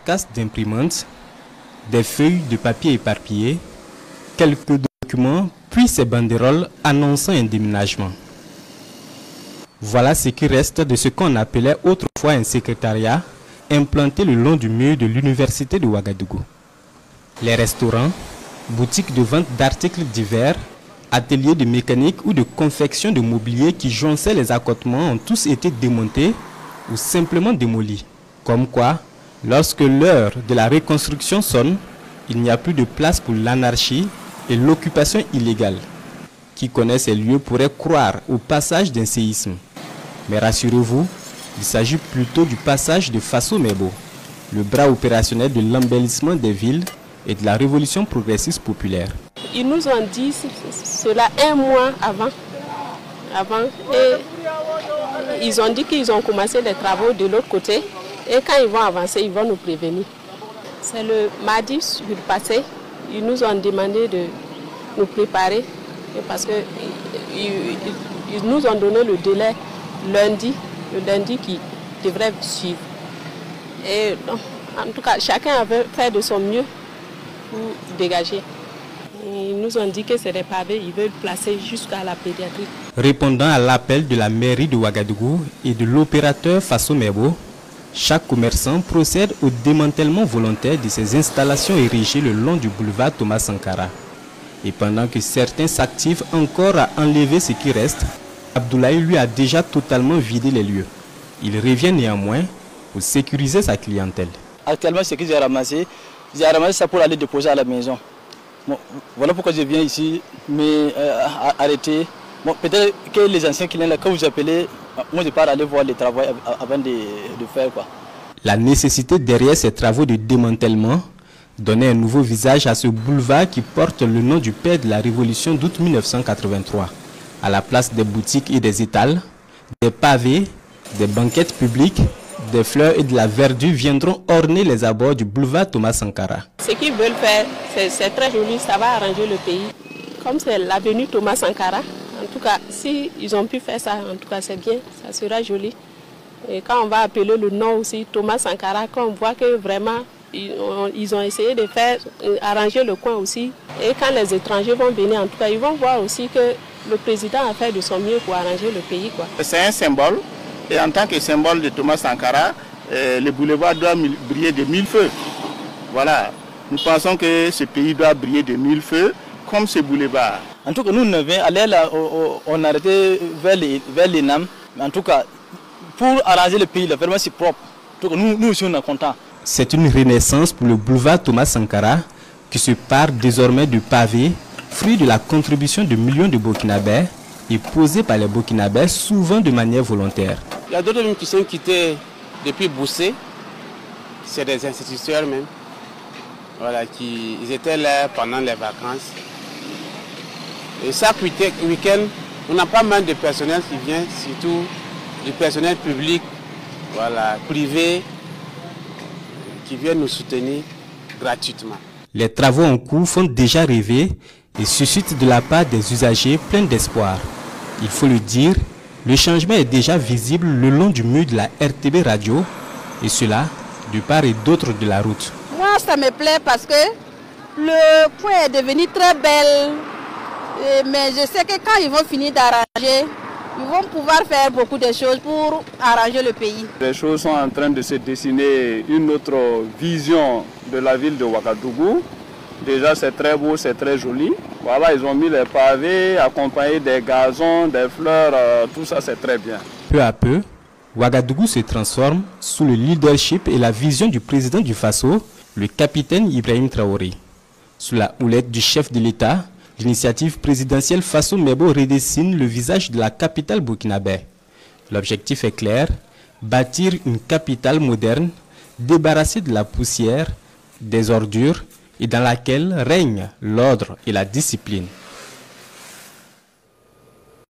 carcasses d'imprimantes, des feuilles de papier éparpillées, quelques documents, puis ces banderoles annonçant un déménagement. Voilà ce qui reste de ce qu'on appelait autrefois un secrétariat implanté le long du mur de l'université de Ouagadougou. Les restaurants, boutiques de vente d'articles divers, ateliers de mécanique ou de confection de mobilier qui jonchaient les accotements ont tous été démontés ou simplement démolis. Comme quoi, lorsque l'heure de la reconstruction sonne, il n'y a plus de place pour l'anarchie et l'occupation illégale. Qui connaît ces lieux pourrait croire au passage d'un séisme. Mais rassurez-vous, il s'agit plutôt du passage de Fasso Mebo, le bras opérationnel de l'embellissement des villes et de la révolution progressiste populaire. Ils nous ont dit cela un mois avant. Et ils ont dit qu'ils ont commencé les travaux de l'autre côté. Et quand ils vont avancer, ils vont nous prévenir. C'est le mardi passé, ils nous ont demandé de nous préparer parce qu'ils nous ont donné le délai le lundi qui devrait suivre. Et en tout cas, chacun avait fait de son mieux pour dégager. Ils nous ont dit que c'est des pavés, ils veulent placer jusqu'à la pédiatrie. Répondant à l'appel de la mairie de Ouagadougou et de l'opérateur Fasso Mebo, chaque commerçant procède au démantèlement volontaire de ses installations érigées le long du boulevard Thomas Sankara. Et pendant que certains s'activent encore à enlever ce qui reste, Abdoulaye lui a déjà totalement vidé les lieux. Il revient néanmoins pour sécuriser sa clientèle. Actuellement, ce que j'ai ramassé ça pour aller déposer à la maison. Bon, voilà pourquoi je viens ici, mais arrêter. Bon, peut-être que les anciens clients, là, quand vous appelez, moi je pars aller voir les travaux avant de faire quoi. La nécessité derrière ces travaux de démantèlement donnait un nouveau visage à ce boulevard qui porte le nom du père de la révolution d'août 1983. À la place des boutiques et des étals, des pavés, des banquettes publiques, des fleurs et de la verdure viendront orner les abords du boulevard Thomas Sankara. Ce qu'ils veulent faire, c'est très joli, ça va arranger le pays. Comme c'est l'avenue Thomas Sankara, en tout cas, si ils ont pu faire ça, en tout cas c'est bien, ça sera joli. Et quand on va appeler le nom aussi Thomas Sankara, quand on voit que vraiment ils ont essayé de faire arranger le coin aussi. Et quand les étrangers vont venir, en tout cas, ils vont voir aussi que le président a fait de son mieux pour arranger le pays, quoi. C'est un symbole. Et en tant que symbole de Thomas Sankara, le boulevard doit briller de 1000 feux. Voilà. Nous pensons que ce pays doit briller de 1000 feux, comme ce boulevard. En tout cas, nous, on a arrêté vers les NAM. En tout cas, pour arranger le pays, vraiment c'est propre. En tout cas, nous aussi, on est contents. C'est une renaissance pour le boulevard Thomas Sankara qui se part désormais de pavés, fruit de la contribution de millions de Burkinabés et posé par les Burkinabés souvent de manière volontaire. Il y a d'autres même qui sont quittés depuis Boussé, c'est des instituteurs même, voilà, ils étaient là pendant les vacances. Et chaque week-end, on a pas mal de personnel qui vient, surtout du personnel public, voilà, privé, qui viennent nous soutenir gratuitement. Les travaux en cours font déjà rêver et suscitent de la part des usagers plein d'espoir. Il faut le dire, le changement est déjà visible le long du mur de la RTB Radio et cela de part et d'autre de la route. Moi, ça me plaît parce que le point est devenu très belle. Mais je sais que quand ils vont finir d'arranger, ils vont pouvoir faire beaucoup de choses pour arranger le pays. Les choses sont en train de se dessiner, une autre vision de la ville de Ouagadougou. Déjà c'est très beau, c'est très joli. Voilà, ils ont mis les pavés, accompagnés des gazons, des fleurs, tout ça c'est très bien. Peu à peu, Ouagadougou se transforme sous le leadership et la vision du président du Faso, le capitaine Ibrahim Traoré. Sous la houlette du chef de l'État, l'initiative présidentielle Fasso Mebo redessine le visage de la capitale burkinabé. L'objectif est clair, bâtir une capitale moderne, débarrassée de la poussière, des ordures et dans laquelle règne l'ordre et la discipline.